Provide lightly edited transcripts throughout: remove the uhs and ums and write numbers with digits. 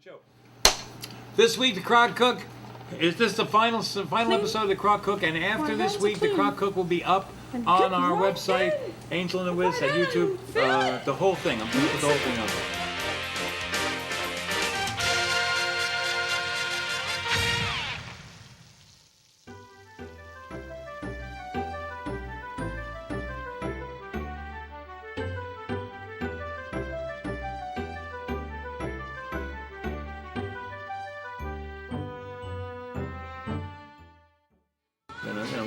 Show. This week, the Crocked Cook. Is this the final episode of the Crocked Cook? And after this week, the Crocked Cook will be up on our website, Angel and the Wiz, at YouTube. The whole thing. I'm going to put the whole thing up.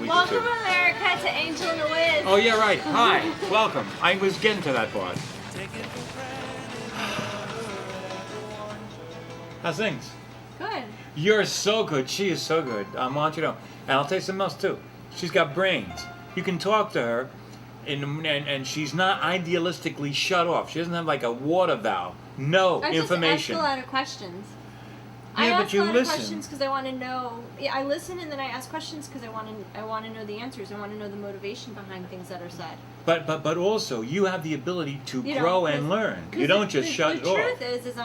Welcome, America, to Angel and the Wiz. Oh, yeah, right. Hi. Welcome. I was getting to that part. How's things? Good. You're so good. She is so good. I want you to know. And I'll tell you something else, too. She's got brains. You can talk to her, and she's not idealistically shut off. She doesn't have like a water valve. No information. I just ask a lot of questions. Yeah, I but ask you a lot listen. of questions because I want to know. Yeah, I listen and then I ask questions because I want to know the answers. I want to know the motivation behind things that are said. But also, you have the ability to grow and learn. You don't just shut it off. The truth is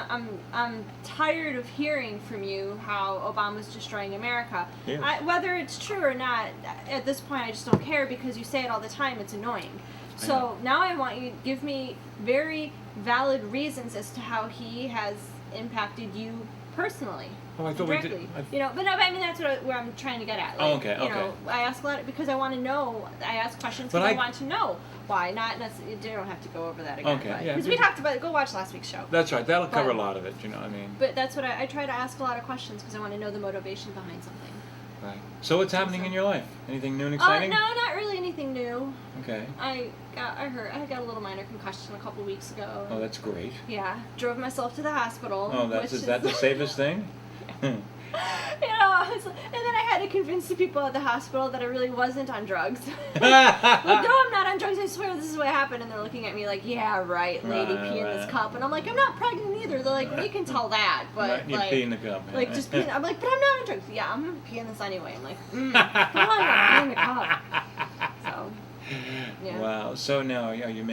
I'm tired of hearing from you how Obama's destroying America. Yes. Whether it's true or not, at this point I just don't care because you say it all the time. It's annoying. So now I want you to give me very valid reasons as to how he has impacted you personally. Oh, I thought directly. we did. You know, but no, I mean that's where I'm trying to get at. Like, Oh, okay, You know, I ask a lot because I want to know. I ask questions because I want to know why. Not necessarily. You don't have to go over that again. Okay, yeah. Because we talked about it. Go watch last week's show. That's right. That'll cover a lot of it. You know what I mean? But that's what I try to ask a lot of questions because I want to know the motivation behind something. Right. So what's happening in your life? Anything new and exciting? No, not really anything new. Okay. I got a little minor concussion a couple weeks ago. Oh, that's great. Yeah, drove myself to the hospital. Oh, is that the safest thing? You know, and then I had to convince the people at the hospital that I really wasn't on drugs. Like, no, I'm not on drugs. I swear this is what happened. And they're looking at me like, yeah, right, lady, pee in this cup. And I'm like, I'm not pregnant either. They're like, we can tell that, but you pee in the cup. Like, just pee. I'm like, but I'm not on drugs. Yeah, I'm gonna pee in this anyway. I'm like, come on, I'm pee in the cup. So, yeah. Wow. So now, are you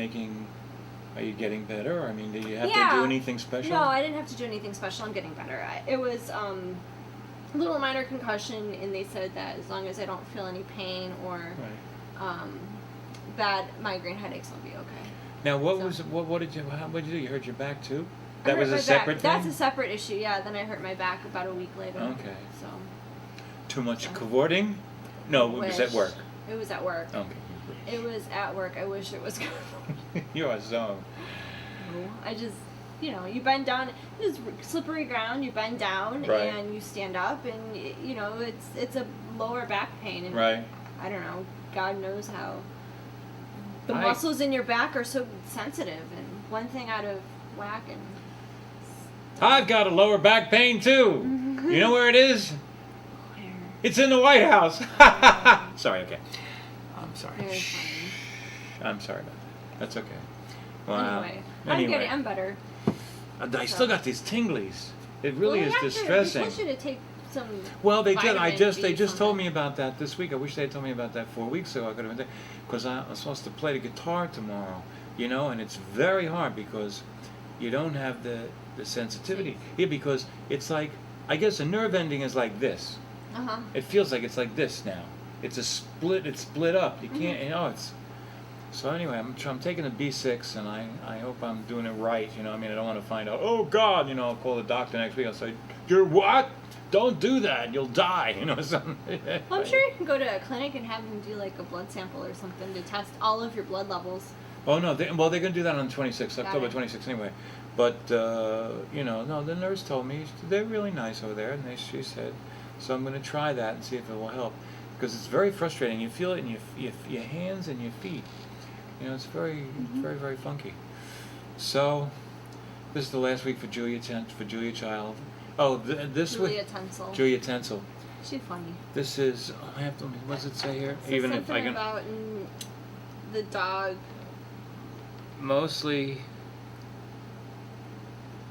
getting better? I mean, did you have to do anything special? No, I didn't have to do anything special. I'm getting better. It was a little minor concussion, and they said that as long as I don't feel any pain or bad migraine headaches, I'll be okay. Now, what did you do? You hurt your back too? That was a separate thing? That's a separate issue, yeah. Then I hurt my back about a week later. Okay. So. Too much cavorting? No, it was at work. It was at work. Okay. It was at work. I wish it was. You are so. I just, you bend down. It's slippery ground. You bend down and you stand up, and it's a lower back pain. And I don't know. God knows how. The muscles in your back are so sensitive, and one thing out of whack, and. I've got a lower back pain too. You know where it is? Where? It's in the White House. Sorry. Okay. I'm sorry. Very funny. I'm sorry about that. That's okay. Wow. Anyway, I'm better. I still got these tinglies. It really is distressing. They told you to take some. Well, they did. They just something. told me about that this week. I wish they had told me about that 4 weeks ago. I could have been there because I'm supposed to play the guitar tomorrow. And it's very hard because you don't have the sensitivity. Yeah, because it's like, I guess a nerve ending is like this. It feels like it's like this now. It's split up. You can't. It's. So anyway, I'm taking a B6, and I hope I'm doing it right. I mean, I don't want to find out. Oh God, I'll call the doctor next week. I'll say, "You're what? Don't do that. You'll die." Something. Well, I'm sure you can go to a clinic and have them do like a blood sample or something to test all of your blood levels. Oh no, they're going to do that on the 26th, October 26th anyway. But no, the nurse told me they're really nice over there, and she said, so I'm going to try that and see if it will help, because it's very frustrating. You feel it in your hands and your feet. It's very, very, very funky. So, this is the last week for Julia Child. Oh, this week. Julia Tensil. Julia Tensil. She's funny. This is. What does it say here? So even if I can. About the dog. Mostly.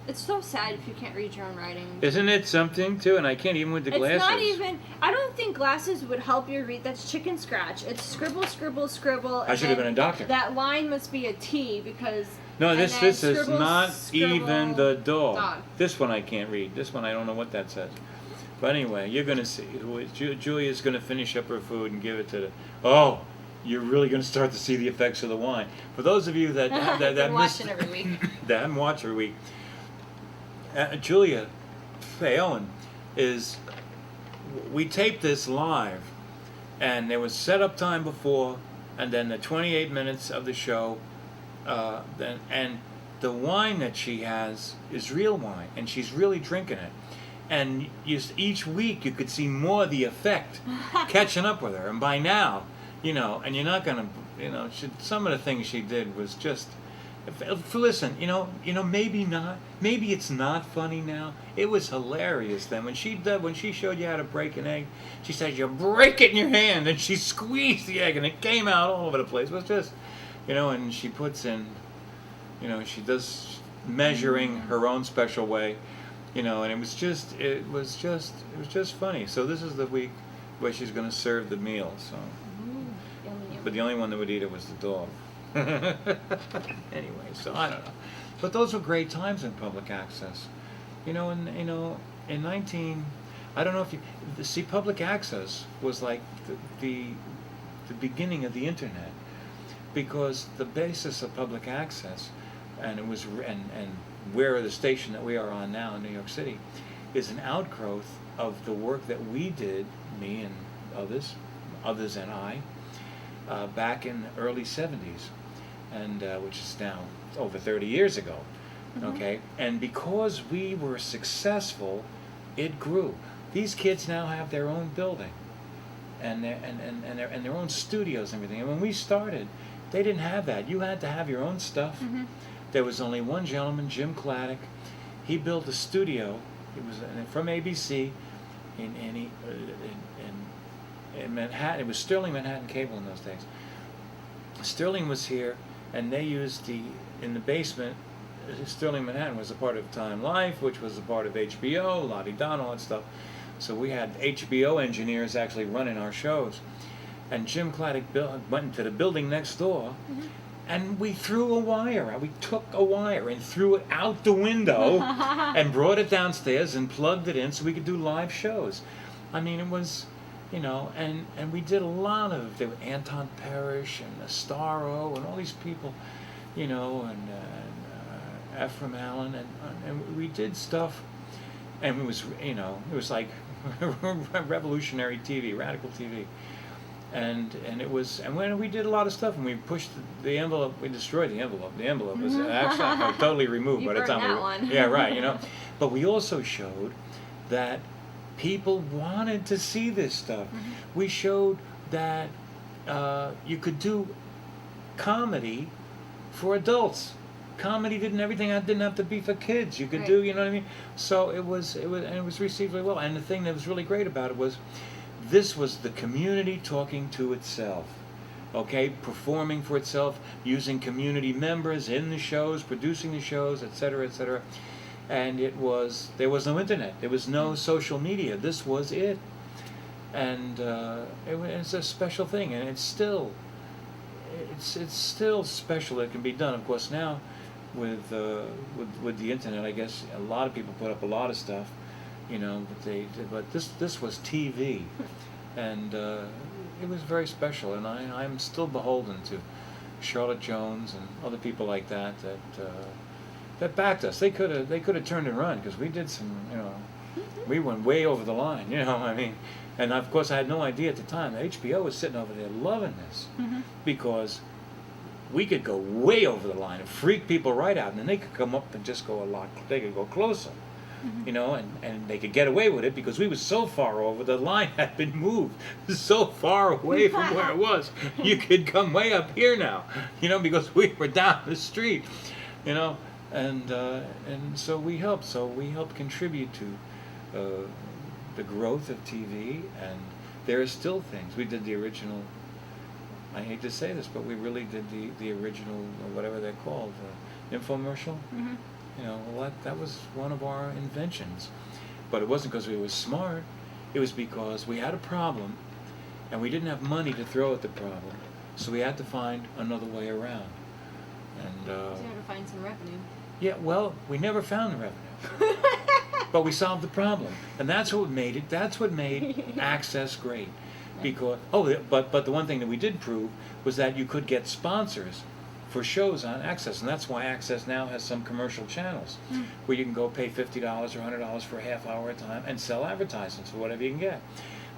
It's so sad if you can't read your own writing. Isn't it something too? And I can't even with the glasses. It's not even. I don't think glasses would help you read. That's chicken scratch. It's scribble, scribble, scribble. I should have been a doctor. That line must be a T because No, And this then is scribble, not scribble, even the dog. dog. This one I can't read. This one I don't know what that says. But anyway, you're going to see. Julia's going to finish up her food and give it to the... Oh, you're really going to start to see the effects of the wine. For those of you that Been watching every week. that haven't watched every week, Julia Ellen is... We taped this live, and there was setup time before, and then the 28 minutes of the show, and the wine that she has is real wine, and she's really drinking it. And each week you could see more of the effect catching up with her. And by now, and you're not going to, some of the things she did was just, listen, maybe not, maybe it's not funny now. It was hilarious then. When she showed you how to break an egg, she said, you break it in your hand, and she squeezed the egg, and it came out all over the place. It was just, and she puts in, she does measuring her own special way. And it was just funny. So this is the week where she's going to serve the meal. So, but the only one that would eat it was the dog. Anyway, so I don't know. But those were great times in public access. In 19, I don't know if you see, public access was like the beginning of the internet, because the basis of public access, and it was and where the station that we are on now in New York City is an outgrowth of the work that we did, me and others and I, back in the early 70s, and which is now over 30 years ago. Okay, and because we were successful, it grew. These kids now have their own building, and their own studios and everything. And when we started, they didn't have that. You had to have your own stuff. There was only one gentleman, Jim Claddock. He built a studio. It was from ABC in Manhattan. It was Sterling Manhattan Cable in those days. Sterling was here, and they used in the basement. Sterling Manhattan was a part of Time Life, which was a part of HBO, Lottie Don, all that stuff. So we had HBO engineers actually running our shows. And Jim Claddock went into the building next door. And we threw a wire out. We took a wire and threw it out the window and brought it downstairs and plugged it in so we could do live shows. I mean, it was, and we did a lot of, there were Anton Parrish and Astaro and all these people, and Ephraim Allen, and we did stuff, and it was like revolutionary TV, radical TV. And when we did a lot of stuff, and we pushed the envelope, we destroyed the envelope. The envelope was actually totally removed by the time that one. Yeah, right. But we also showed that people wanted to see this stuff. We showed that you could do comedy for adults. Comedy didn't have to be for kids. You could do, you know what I mean? So it was received really well. And the thing that was really great about it was, this was the community talking to itself, okay, performing for itself, using community members in the shows, producing the shows, etc., etc. And there was no internet, there was no social media. This was it, and it's a special thing, and it's still special. It can be done, of course, now with the internet. I guess a lot of people put up a lot of stuff. But this was TV, and it was very special, and I'm still beholden to Charlotte Jones and other people like that backed us. They could have turned and run, because we did some, we went way over the line, I mean, and of course I had no idea at the time that HBO was sitting over there loving this, because we could go way over the line and freak people right out, and then they could come up and just they could go closer. And they could get away with it because we were so far over, the line had been moved so far away from where it was. You could come way up here now, because we were down the street, and so we helped contribute to the growth of TV, and there are still things. We did the original, I hate to say this, but we really did the original, whatever they're called, infomercial. That was one of our inventions. But it wasn't because we were smart. It was because we had a problem, and we didn't have money to throw at the problem. So we had to find another way around. And so you had to find some revenue. yeah, well, we never found the revenue, but we solved the problem, and that's what made it. That's what made Access great, because but the one thing that we did prove was that you could get sponsors for shows on Access, and that's why Access now has some commercial channels where you can go pay $50 or $100 for a half hour at a time and sell advertisements for whatever you can get.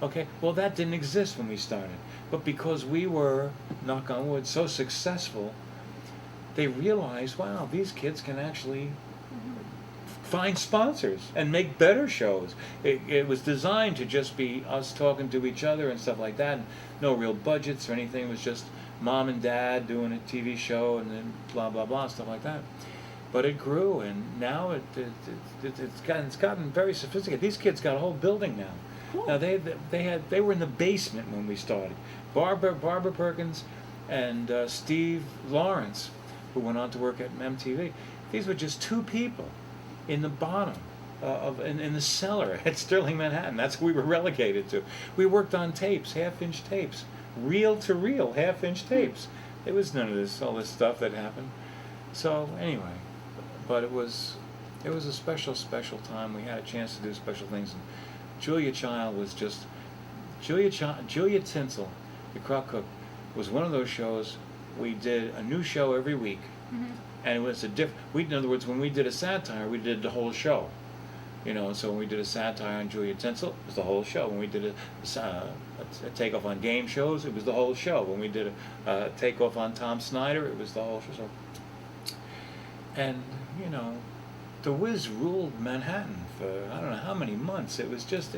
Okay, well that didn't exist when we started, but because we were, knock on wood, so successful, they realized, wow, these kids can actually find sponsors and make better shows. It was designed to just be us talking to each other and stuff like that, and no real budgets or anything. It was just mom and dad doing a TV show and then blah blah blah, stuff like that. But it grew, and now it's gotten very sophisticated. These kids got a whole building now. Cool. Now they were in the basement when we started. Barbara Perkins and Steve Lawrence, who went on to work at MTV. These were just two people in the bottom in the cellar at Sterling, Manhattan. That's what we were relegated to. We worked on tapes, half-inch tapes, reel-to-reel half-inch tapes. There was none of all this stuff that happened. So anyway, but it was a special time. We had a chance to do special things. And Julia Tensil, the Crocked Cook, was one of those shows. We did a new show every week, and it was in other words, when we did a satire, we did the whole show. You know, so when we did a satire on Julia Tensil, it was the whole show. When we did a takeoff on game shows, it was the whole show. When we did a takeoff on Tom Snyder, it was the whole show. And, you know, the Wiz ruled Manhattan for I don't know how many months. It was just,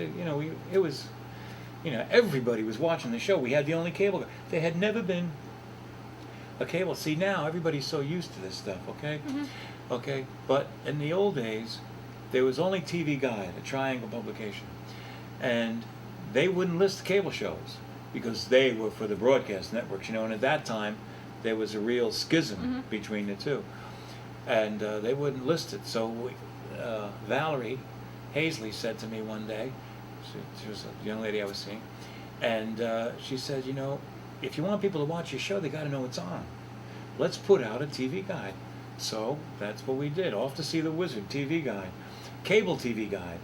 everybody was watching the show. We had the only cable. There had never been a cable. See, now everybody's so used to this stuff, okay? Okay, but in the old days, there was only TV Guide, a Triangle publication, and they wouldn't list the cable shows because they were for the broadcast networks, and at that time there was a real schism between the two, and they wouldn't list it. So Valerie Hazley said to me one day, she was a young lady I was seeing, and she said, if you want people to watch your show, they got to know it's on. Let's put out a TV Guide. So that's what we did. Off to See the Wizard, TV Guide. Cable TV Guide.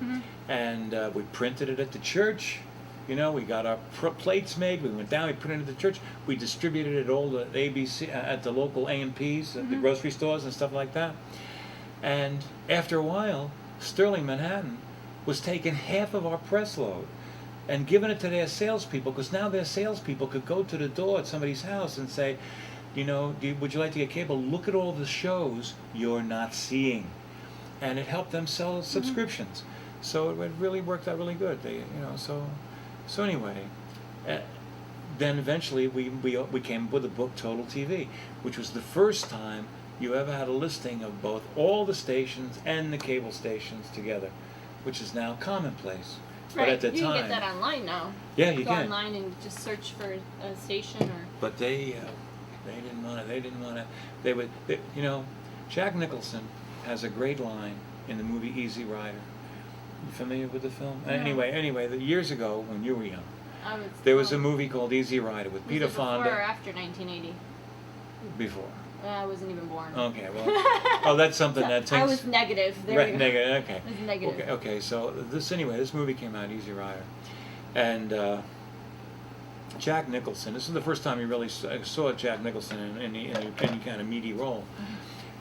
And we printed it at the church. We got our plates made. We went down, we printed it at the church. We distributed it all at ABC, at the local A&Ps, at the grocery stores and stuff like that. And after a while, Sterling, Manhattan was taking half of our press load and giving it to their salespeople, because now their salespeople could go to the door at somebody's house and say, would you like to get cable? Look at all the shows you're not seeing. And it helped them sell subscriptions. So it really worked out really good. So anyway, then eventually we came up with the book Total TV, which was the first time you ever had a listing of both all the stations and the cable stations together, which is now commonplace. Right. But at the you time, can get that online now. Yeah, you go can. online and just search for a station or. But they didn't want to. They didn't want to. Jack Nicholson has a great line in the movie Easy Rider. You familiar with the film? No. Anyway, years ago when you were young, there was a movie called Easy Rider with Peter Fonda. Before or after 1980? Before. I wasn't even born. Okay, well, that's something that takes. I was negative. There we go. Negative. Okay. I was negative. Okay. So this movie came out, Easy Rider, and Jack Nicholson. This is the first time you really saw Jack Nicholson in any kind of meaty role.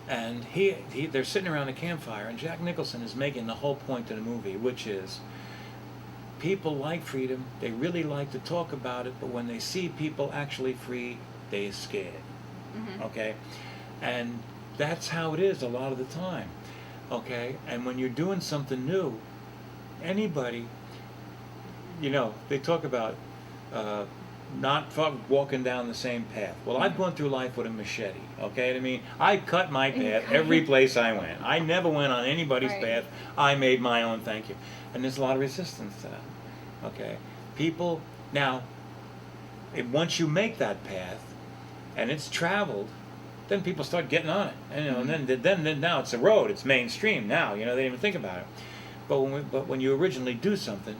And they're sitting around a campfire, and Jack Nicholson is making the whole point of the movie, which is people like freedom. They really like to talk about it, but when they see people actually free, they're scared. Okay? And that's how it is a lot of the time. Okay? And when you're doing something new, anybody, they talk about not walking down the same path. Well, I've gone through life with a machete, okay? I mean, I cut my path every place I went. I never went on anybody's path. I made my own, thank you. And there's a lot of resistance to that, okay? People, now, once you make that path, and it's traveled, then people start getting on it. And then now it's a road, it's mainstream now, they don't even think about it. But when you originally do something,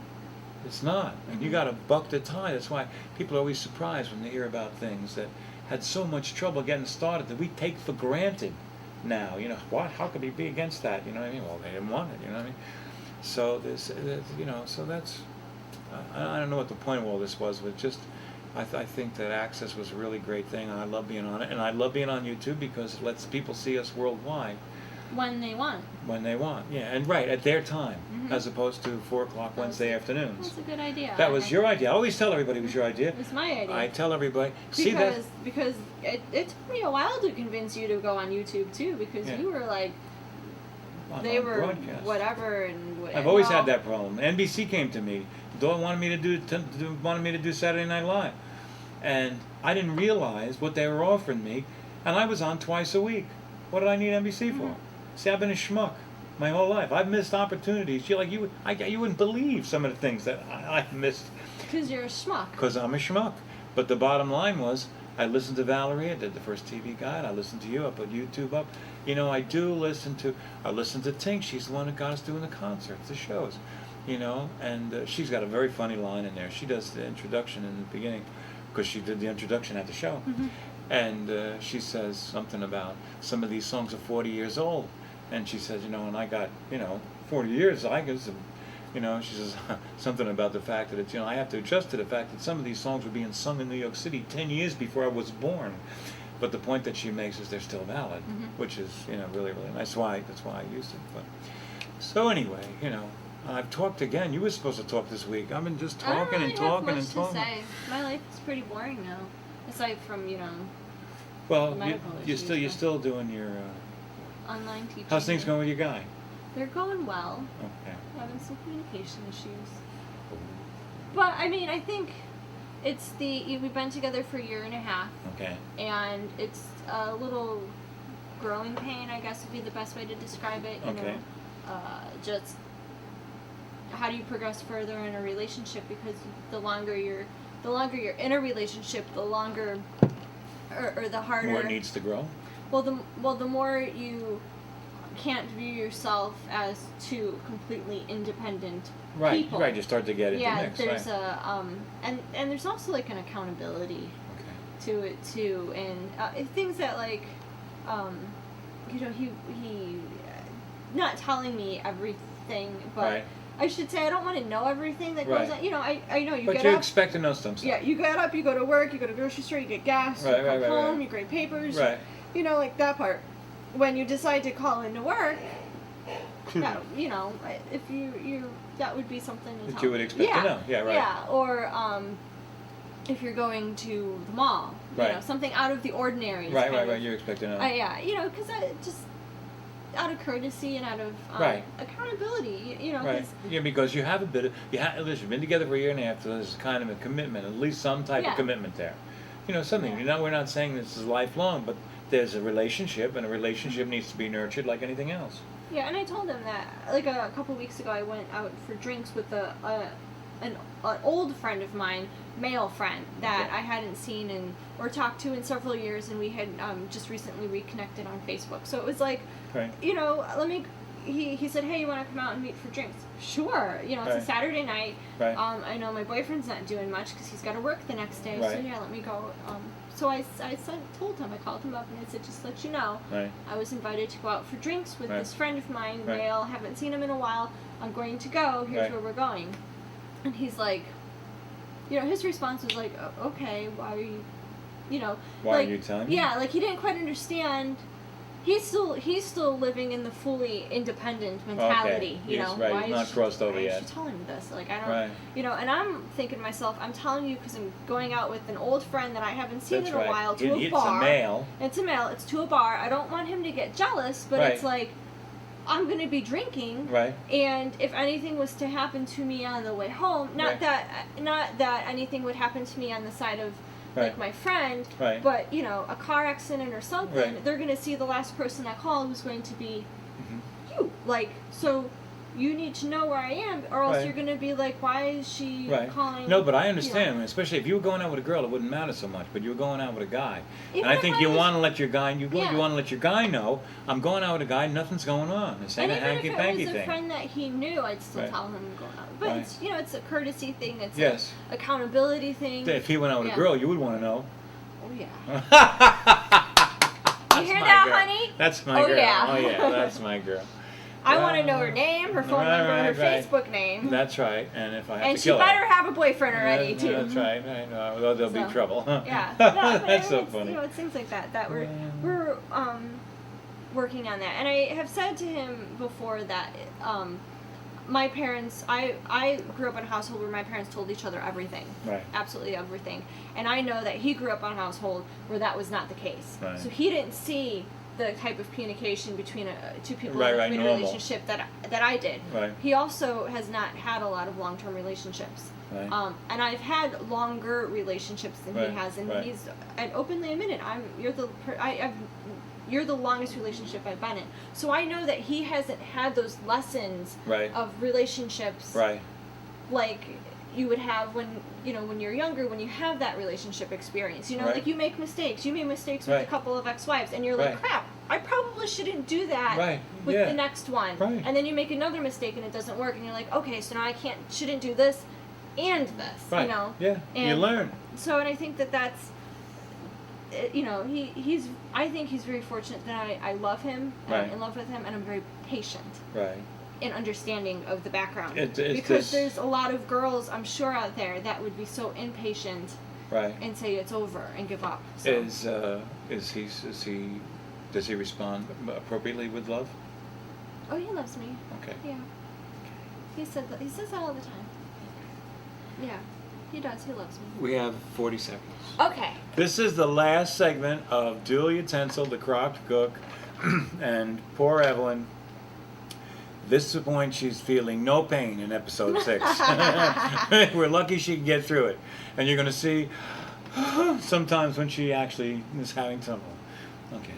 it's not. And you got to buck the tide. That's why people are always surprised when they hear about things that, had so much trouble getting started that we take for granted now. You know, what? How could he be against that? You know what I mean? Well, they didn't want it. You know what I mean? So this, you know, so that's. I don't know what the point of all this was, but just. I think that Access was a really great thing, and I love being on it. And I love being on YouTube because it lets people see us worldwide. When they want. When they want, yeah. And right, at their time, as opposed to 4 o'clock Wednesday afternoons. That's a good idea. That was your idea. I always tell everybody it was your idea. It was my idea. I tell everybody. Because it took me a while to convince you to go on YouTube, too, because you were like, they were broadcast. Whatever and whatever. I've always had that problem. NBC came to me. Dawn wanted me to do Saturday Night Live. And I didn't realize what they were offering me, and I was on twice a week. What did I need NBC for? See, I've been a schmuck my whole life. I've missed opportunities. You wouldn't believe some of the things that I've missed. Because you're a schmuck. Because I'm a schmuck. But the bottom line was, I listened to Valerie. I did the first TV Guide. I listened to you. I put YouTube up. You know, I listen to Tink. She's the one that got us doing the concerts, the shows. You know, and she's got a very funny line in there. She does the introduction in the beginning, because she did the introduction at the show. And she says something about some of these songs are 40 years old. And she says, you know, and I got, 40 years, I guess, she says something about the fact that it's, I have to adjust to the fact that some of these songs were being sung in New York City 10 years before I was born. But the point that she makes is they're still valid, which is, really, really nice. That's why I used it. But so anyway, I've talked again. You were supposed to talk this week. I've been just talking and talking and talking. To say. My life is pretty boring now, aside from Well, you're still doing your online teaching. How's things going with your guy? They're going well. Okay. Having some communication issues, but I mean, I think it's we've been together for a year and a half. Okay. And it's a little growing pain, I guess would be the best way to describe it. You know, just how do you progress further in a relationship? Because the longer you're in a relationship, the longer or the harder. More it needs to grow. Well, the more you can't view yourself as two completely independent people. Right. You start to get into the mix. There's and there's also like an accountability to it too, and things that like, he not telling me everything, but I should say I don't want to know everything that goes on. I know you but get you up. Expect to know some stuff. Yeah, you get up, you go to work, you go to the grocery store, you get gas, you come home, you grade papers. Right. Like that part. When you decide to call into work, that, if you that would be something that you would expect to know. Yeah, right. Yeah, or if you're going to the mall, something out of the ordinary. Right. You expect to know. Because just out of courtesy and out of accountability, Right. Yeah, because you have a bit of listen, you've been together for a year and a half, so there's kind of a commitment, at least some type of commitment there. Something. We're not saying this is lifelong, but there's a relationship, and a relationship needs to be nurtured like anything else. Yeah, and I told him that like a couple weeks ago I went out for drinks with an old friend of mine, male friend that I hadn't seen or talked to in several years, and we had just recently reconnected on Facebook. So it was like, he said, hey, you want to come out and meet for drinks? Sure. It's a Saturday night. Right. I know my boyfriend's not doing much because he's got to work the next day. So yeah, let me go. So I told him, I called him up and I said, just to let you know, I was invited to go out for drinks with this friend of mine, male, haven't seen him in a while. I'm going to go. Here's where we're going. And he's like, his response was like, okay, why are you, why are you telling me? Yeah, like he didn't quite understand. He's still living in the fully independent mentality, Why is not crossed over yet. Why is she telling me this? Like I don't, and I'm thinking to myself, I'm telling you because I'm going out with an old friend that I haven't seen in a while to a bar. It's a male. It's a male. It's to a bar. I don't want him to get jealous, but it's like I'm going to be drinking, and if anything was to happen to me on the way home, not that anything would happen to me on the side of. Like my friend, but a car accident or something, they're going to see the last person I call who's going to be you. Like, so you need to know where I am, or else you're going to be like, why is she calling? No, but I understand. I mean, especially if you were going out with a girl, it wouldn't matter so much. But you were going out with a guy, and I think you want to let your guy. You want to let your guy know I'm going out with a guy. Nothing's going on. This ain't a hanky panky thing. If it was a friend that he knew, I'd still tell him I'm going out. But it's it's a courtesy thing. It's an accountability thing. If he went out with a girl, you would want to know. Oh yeah. You hear that, girl. Honey? That's my girl. Yeah. Oh yeah, that's my girl. I want to know her name, her phone number, her Facebook name. That's right. And if I have and to kill she better have a boyfriend already too. That's right. I know. Well, there'll be trouble. Yeah. No, that's so funny. It's things like that we're working on that. And I have said to him before that my parents, I grew up in a household where my parents told each other everything. Right. Absolutely everything. And I know that he grew up in a household where that was not the case. Right. So he didn't see the type of communication between two people in a relationship that I did. Right. He also has not had a lot of long-term relationships. Right. And I've had longer relationships than he has, and he's openly admitted, you're the longest relationship I've been in. So I know that he hasn't had those lessons of relationships like you would have when you're younger, when you have that relationship experience. Like you make mistakes. You made mistakes with a couple of ex-wives, and you're like, crap, I probably shouldn't do that with the next one. Right. And then you make another mistake and it doesn't work, and you're like, okay, so now I shouldn't do this and this. Right. Yeah. And you learn. So, and I think that's he's I think he's very fortunate that I love him, and I'm in love with him, and I'm very patient. Right. In understanding of the background, because there's a lot of girls I'm sure out there that would be so impatient, and say it's over and give up. So. Does he respond appropriately with love? Oh, he loves me. Okay. Yeah. He says that all the time. Yeah, he does. He loves me. We have 40 seconds. Okay. This is the last segment of Julia Tensil, the Crocked Cook, and poor Evelyn. This point, she's feeling no pain in episode 6. We're lucky she can get through it. And you're going to see sometimes when she actually is having trouble. Okay.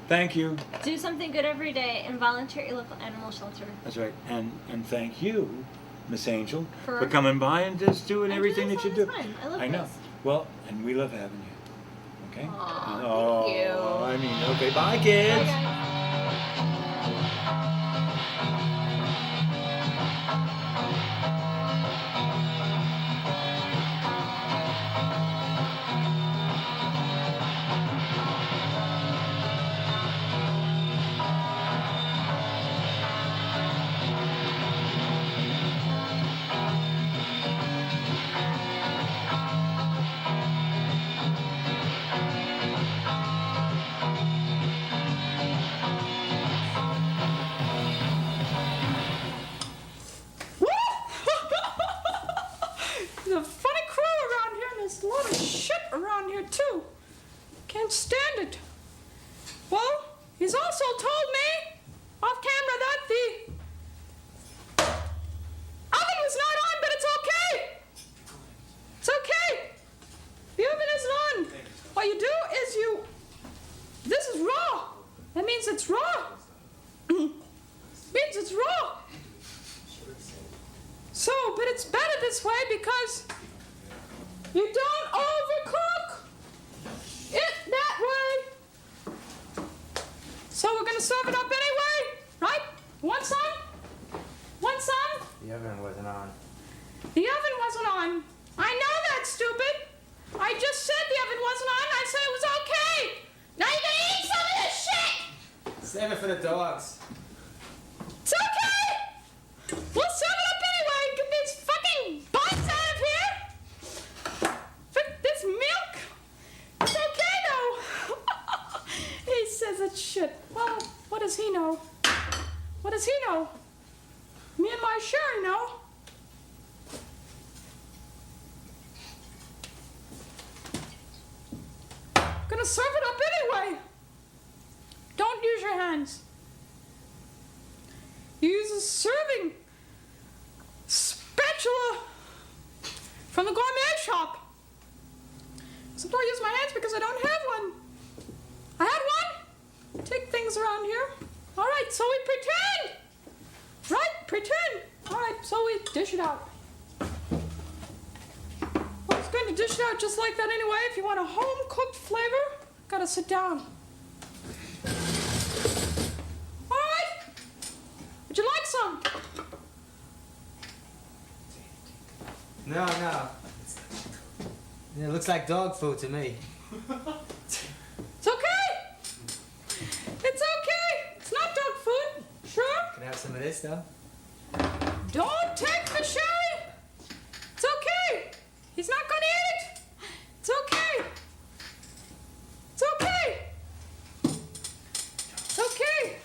Thank you. Do something good every day and volunteer at your local animal shelter. That's right. And thank you, Miss Angel, for coming by and just doing everything that you do. I know. This. Well, and we love having you. Okay? Aww, thank you. I mean, okay. Bye, kids. Bye, guys. Can't stand it. Well, he's also told me off camera that the oven was not on, but it's okay. It's okay. The oven isn't on. What you do is this is raw. That means it's raw. Means it's raw. So, but it's better this way because you don't overcook it that way. So we're gonna serve it up anyway, right? One son? One son? The oven wasn't on. The oven wasn't on. I know that's stupid. I just said the oven wasn't on. I said it was okay. Now you're gonna eat some of this shit. Save it for the dogs. It's okay. We'll serve it up anyway. Get these fucking bugs out of here. This milk. It's okay though. He says it's shit. Well, what does he know? What does he know? Me and my Sherry know. Gonna serve it up anyway. Don't use your hands. Use a serving spatula from the gourmet shop. So don't use my hands because I don't have one. I had one. Take things around here. All right, so we pretend. Right, pretend. All right, so we dish it out. I was going to dish it out just like that anyway. If you want a home-cooked flavor, gotta sit down. All right. Would you like some? No. It looks like dog food to me. It's okay. It's okay. It's not dog food. Sure. Can I have some of this, though? Don't take the sherry. It's okay. He's not gonna eat it. It's okay. It's okay. It's okay.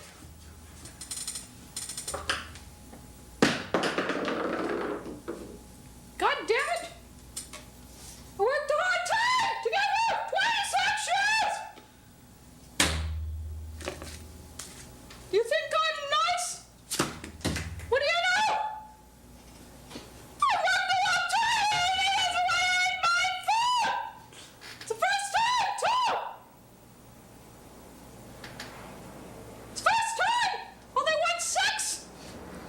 God damn it! I worked a hard time to get here 26 years! You think I'm nice? What do you know? I worked a long time and he doesn't want to eat my food! It's the first time, too! It's the first time! All they want sex!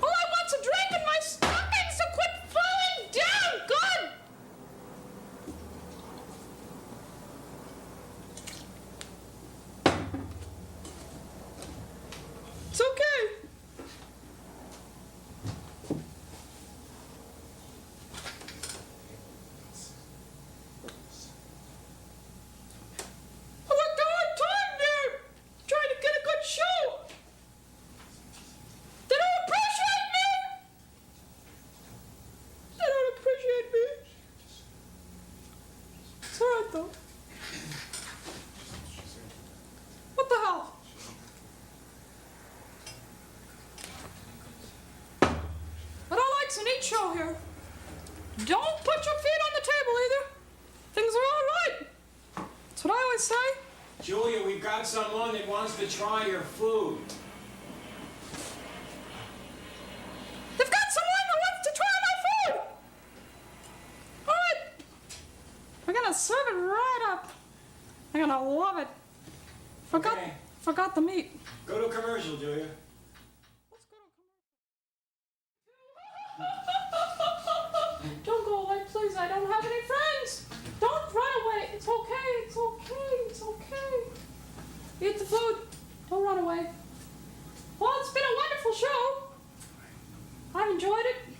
All I want's a drink and my stockings to quit falling down! Good! It's okay. I worked a hard time there, trying to get a good show. They don't appreciate me. They don't appreciate me. It's all right though. What the hell? But I likes a neat show here. Don't put your feet on the table either. Things are all right. That's what I always say. Julia, we've got someone that wants to try your food. They've got someone who wants to try my food. All right. We're gonna serve it right up. They're gonna love it. Okay. Forgot the meat. Go to commercial, Julia. Let's go to commercial. Don't go away, please. I don't have any friends. Don't run away. It's okay. It's okay. It's okay. Eat the food. Don't run away. Well, it's been a wonderful show. I've enjoyed it.